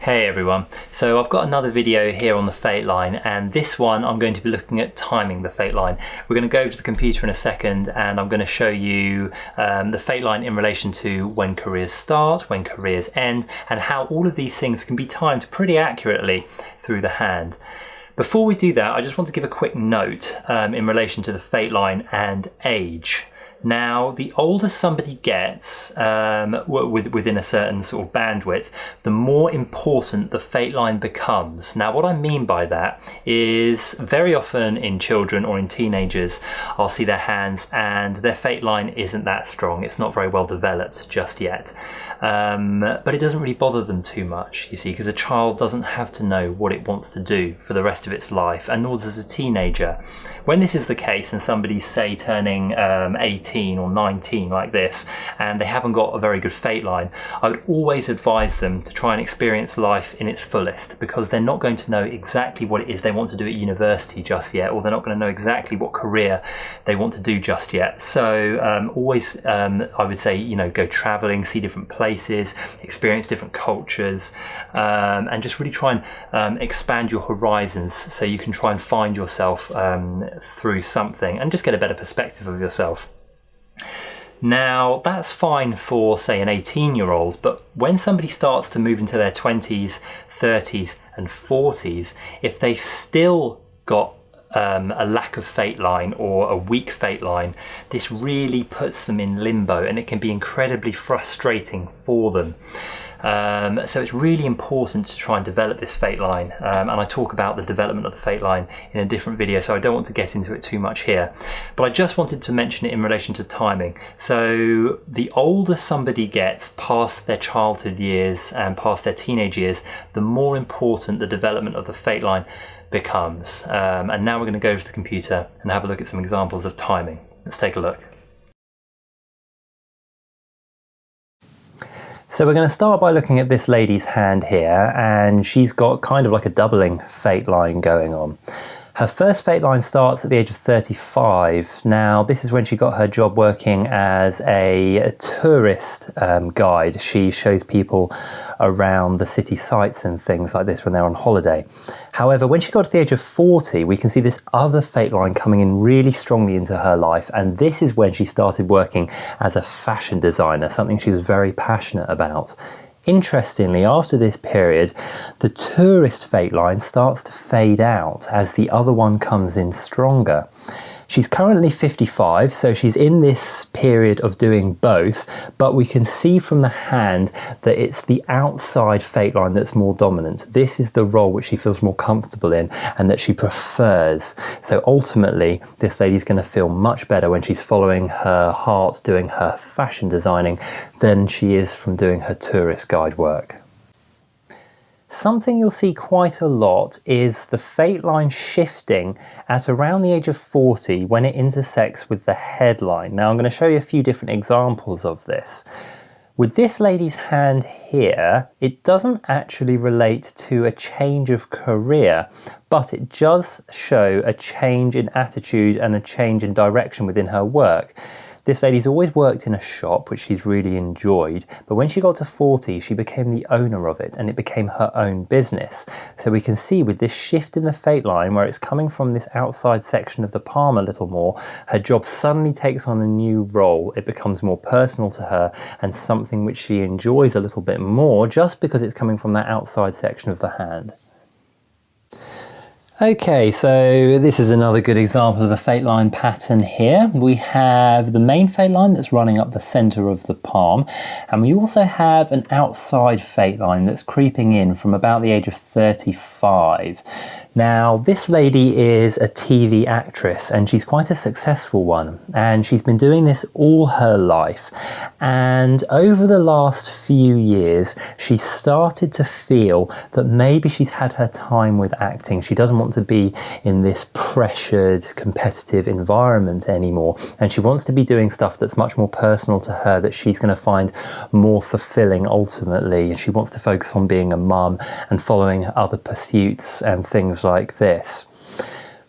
Hey everyone, so I've got another video here on the fate line, and this one I'm going to be looking at timing the fate line. We're going to go to the computer in a second and I'm going to show you the fate line in relation to when careers start, when careers end, and how all of these things can be timed pretty accurately through the hand. Before we do that, I just want to give a quick note in relation to the fate line and age. Now, the older somebody gets within a certain sort of bandwidth, the more important the fate line becomes. Now, what I mean by that is very often in children or in teenagers, I'll see their hands and their fate line isn't that strong. It's not very well developed just yet. But it doesn't really bother them too much, you see, because a child doesn't have to know what it wants to do for the rest of its life, and nor does a teenager. When this is the case and somebody's, say, turning 18 or 19 like this, and they haven't got a very good fate line, I would always advise them to try and experience life in its fullest, because they're not going to know exactly what it is they want to do at university just yet, or they're not going to know exactly what career they want to do just yet. So always, I would say, go traveling, see different places, experience different cultures, and just really try and expand your horizons so you can try and find yourself through something and just get a better perspective of yourself. Now, that's fine for, say, an 18-year-old, but when somebody starts to move into their 20s, 30s and 40s, if they've still got a lack of fate line or a weak fate line, this really puts them in limbo, and it can be incredibly frustrating for them. So it's really important to try and develop this fate line, and I talk about the development of the fate line in a different video, so I don't want to get into it too much here, but I just wanted to mention it in relation to timing. So the older somebody gets past their childhood years and past their teenage years, the more important the development of the fate line becomes. And now we're going to go to the computer and have a look at some examples of timing. Let's take a look. So we're going to start by looking at this lady's hand here, and she's got kind of like a doubling fate line going on. Her first fate line starts at the age of 35. Now, this is when she got her job working as a tourist guide. She shows people around the city sights and things like this when they're on holiday. However, when she got to the age of 40, we can see this other fate line coming in really strongly into her life, and this is when she started working as a fashion designer, something she was very passionate about. Interestingly, after this period, the tourist fate line starts to fade out as the other one comes in stronger. She's currently 55, so she's in this period of doing both, but we can see from the hand that it's the outside fate line that's more dominant. This is the role which she feels more comfortable in and that she prefers. So ultimately, this lady's going to feel much better when she's following her heart, doing her fashion designing, than she is from doing her tourist guide work. Something you'll see quite a lot is the fate line shifting at around the age of 40 when it intersects with the headline. Now I'm going to show you a few different examples of this. With this lady's hand here, it doesn't actually relate to a change of career, but it does show a change in attitude and a change in direction within her work. This lady's always worked in a shop, which she's really enjoyed, but when she got to 40, she became the owner of it, and it became her own business. So we can see with this shift in the fate line, where it's coming from this outside section of the palm a little more, her job suddenly takes on a new role. It becomes more personal to her, and something which she enjoys a little bit more, just because it's coming from that outside section of the hand. Okay, so this is another good example of a fate line pattern here. We have the main fate line that's running up the center of the palm, and we also have an outside fate line that's creeping in from about the age of 35. Now, this lady is a TV actress, and she's quite a successful one, and she's been doing this all her life. And over the last few years, she started to feel that maybe she's had her time with acting. She doesn't want to be in this pressured, competitive environment anymore, and she wants to be doing stuff that's much more personal to her, that she's going to find more fulfilling ultimately, and she wants to focus on being a mum and following other pursuits and things like this.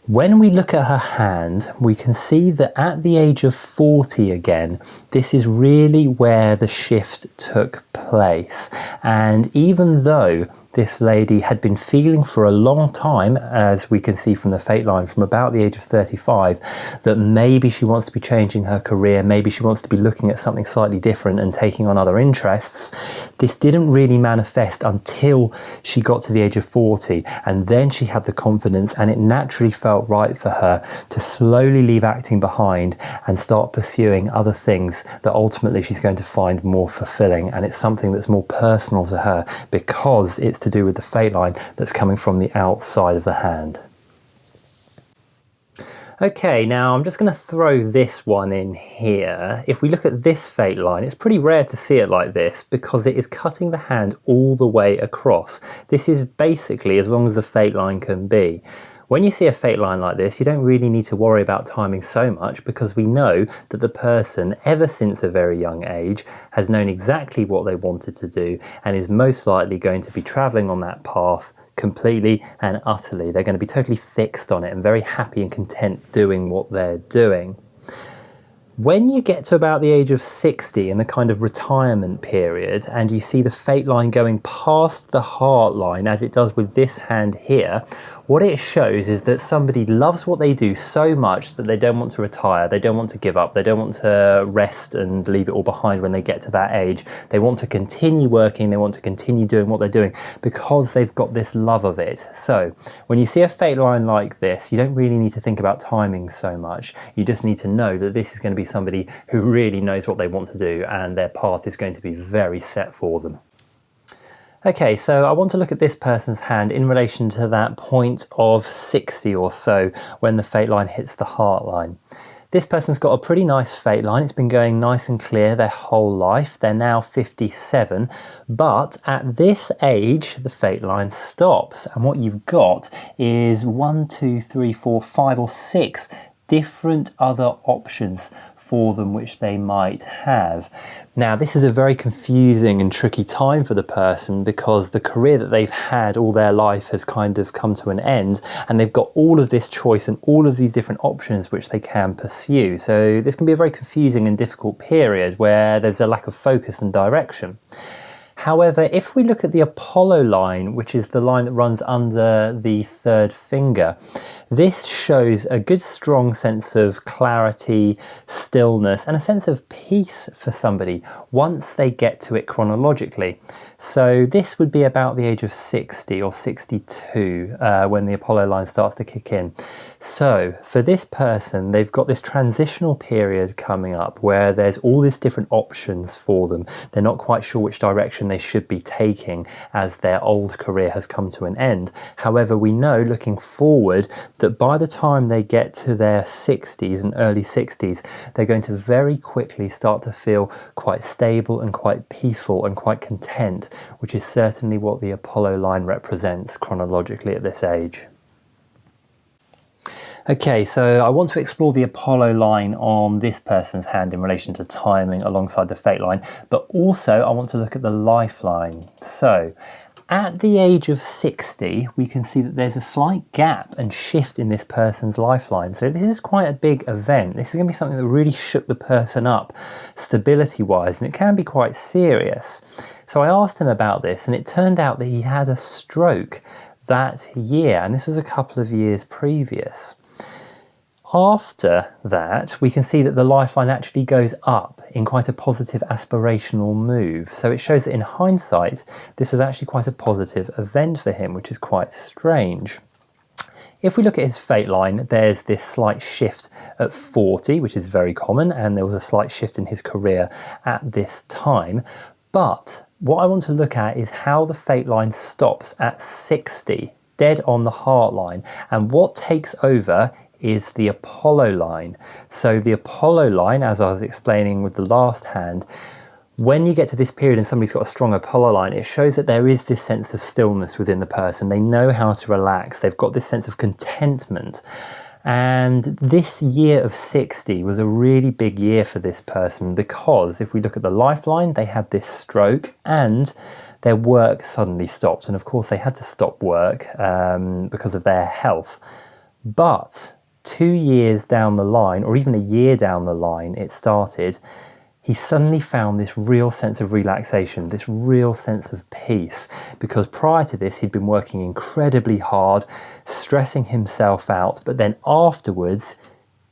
When we look at her hand, we can see that at the age of 40 again, this is really where the shift took place. And even though this lady had been feeling for a long time, as we can see from the fate line, from about the age of 35, that maybe she wants to be changing her career, maybe she wants to be looking at something slightly different and taking on other interests. This didn't really manifest until she got to the age of 40, and then she had the confidence, and it naturally felt right for her to slowly leave acting behind and start pursuing other things that ultimately she's going to find more fulfilling. And it's something that's more personal to her because it's to do with the fate line that's coming from the outside of the hand. Okay, now I'm just going to throw this one in here. If we look at this fate line, it's pretty rare to see it like this because it is cutting the hand all the way across. This is basically as long as the fate line can be. When you see a fate line like this, you don't really need to worry about timing so much because we know that the person, ever since a very young age, has known exactly what they wanted to do and is most likely going to be traveling on that path completely and utterly. They're going to be totally fixed on it and very happy and content doing what they're doing. When you get to about the age of 60 in the kind of retirement period and you see the fate line going past the heart line as it does with this hand here, what it shows is that somebody loves what they do so much that they don't want to retire, they don't want to give up, they don't want to rest and leave it all behind when they get to that age. They want to continue working, they want to continue doing what they're doing because they've got this love of it. So when you see a fate line like this, you don't really need to think about timing so much. You just need to know that this is going to be somebody who really knows what they want to do and their path is going to be very set for them. Okay, so I want to look at this person's hand in relation to that point of 60 or so when the fate line hits the heart line. This person's got a pretty nice fate line. It's been going nice and clear their whole life. They're now 57, but at this age, the fate line stops. And what you've got is 1, 2, 3, 4, 5 or 6 different other options for them which they might have. Now, this is a very confusing and tricky time for the person because the career that they've had all their life has kind of come to an end and they've got all of this choice and all of these different options which they can pursue. So this can be a very confusing and difficult period where there's a lack of focus and direction. However, if we look at the Apollo line, which is the line that runs under the third finger, this shows a good strong sense of clarity, stillness, and a sense of peace for somebody once they get to it chronologically. So this would be about the age of 60 or 62 when the Apollo line starts to kick in. So for this person, they've got this transitional period coming up where there's all these different options for them. They're not quite sure which direction they should be taking as their old career has come to an end. However, we know looking forward that by the time they get to their 60s and early 60s, they're going to very quickly start to feel quite stable and quite peaceful and quite content, which is certainly what the Apollo line represents chronologically at this age. Okay, so I want to explore the Apollo line on this person's hand in relation to timing alongside the fate line, but also I want to look at the lifeline. So at the age of 60, we can see that there's a slight gap and shift in this person's lifeline. So this is quite a big event. This is going to be something that really shook the person up stability-wise, and it can be quite serious. So I asked him about this, and it turned out that he had a stroke that year, and this was a couple of years previous. After that, we can see that the lifeline actually goes up in quite a positive aspirational move. So it shows that in hindsight, this is actually quite a positive event for him, which is quite strange. If we look at his fate line, there's this slight shift at 40, which is very common, and there was a slight shift in his career at this time. But what I want to look at is how the fate line stops at 60, dead on the heart line, and what takes over is the Apollo line. So the Apollo line, as I was explaining with the last hand, when you get to this period and somebody's got a strong Apollo line, it shows that there is this sense of stillness within the person. They know how to relax. They've got this sense of contentment. And this year of 60 was a really big year for this person because if we look at the lifeline, they had this stroke and their work suddenly stopped. And of course they had to stop work because of their health. But 2 years down the line, or even a year down the line, it started, he suddenly found this real sense of relaxation, this real sense of peace, because prior to this he'd been working incredibly hard, stressing himself out, but then afterwards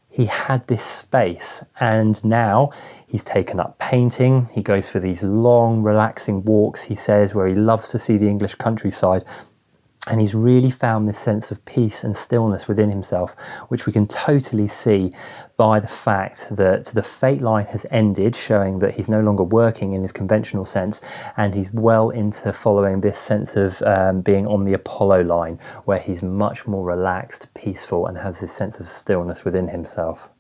he had this space, and now he's taken up painting. He goes for these long, relaxing walks, he says, where he loves to see the English countryside. And he's really found this sense of peace and stillness within himself, which we can totally see by the fact that the fate line has ended, showing that he's no longer working in his conventional sense, and he's well into following this sense of being on the Apollo line, where he's much more relaxed, peaceful, and has this sense of stillness within himself.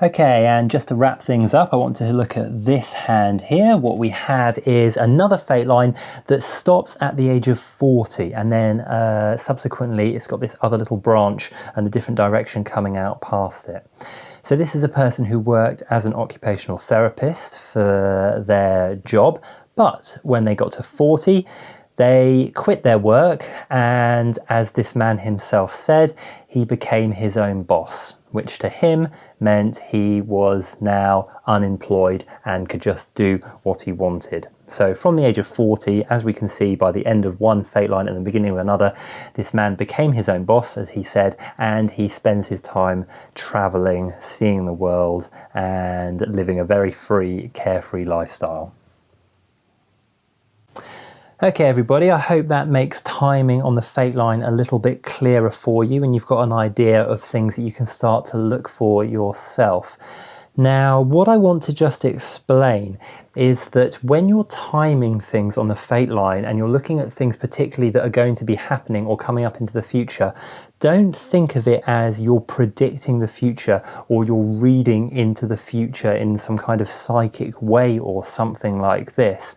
Okay, and just to wrap things up, I want to look at this hand here. What we have is another fate line that stops at the age of 40, and then subsequently it's got this other little branch and a different direction coming out past it. So this is a person who worked as an occupational therapist for their job, but when they got to 40, they quit their work, and as this man himself said, he became his own boss, which to him meant he was now unemployed and could just do what he wanted. So from the age of 40, as we can see by the end of one fate line and the beginning of another, this man became his own boss, as he said, and he spends his time traveling, seeing the world, and living a very free, carefree lifestyle. Okay everybody, I hope that makes timing on the fate line a little bit clearer for you, and you've got an idea of things that you can start to look for yourself. Now, what I want to just explain is that when you're timing things on the fate line and you're looking at things particularly that are going to be happening or coming up into the future, don't think of it as you're predicting the future or you're reading into the future in some kind of psychic way or something like this.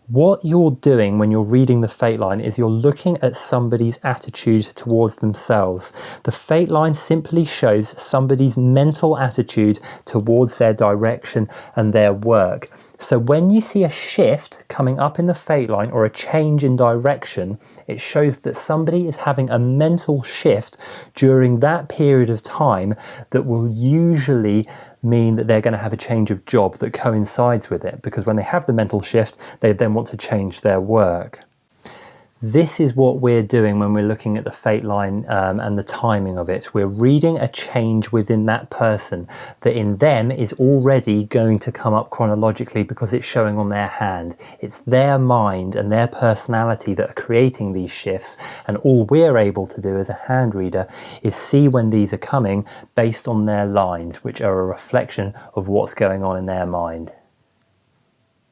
What you're doing when you're reading the fate line is you're looking at somebody's attitude towards themselves. The fate line simply shows somebody's mental attitude towards their direction and their work. So when you see a shift coming up in the fate line or a change in direction, it shows that somebody is having a mental shift during that period of time that will usually mean that they're going to have a change of job that coincides with it, because when they have the mental shift, they then want to change their work. This is what we're doing when we're looking at the fate line and the timing of it. We're reading a change within that person that in them is already going to come up chronologically because it's showing on their hand. It's their mind and their personality that are creating these shifts, and all we're able to do as a hand reader is see when these are coming based on their lines, which are a reflection of what's going on in their mind.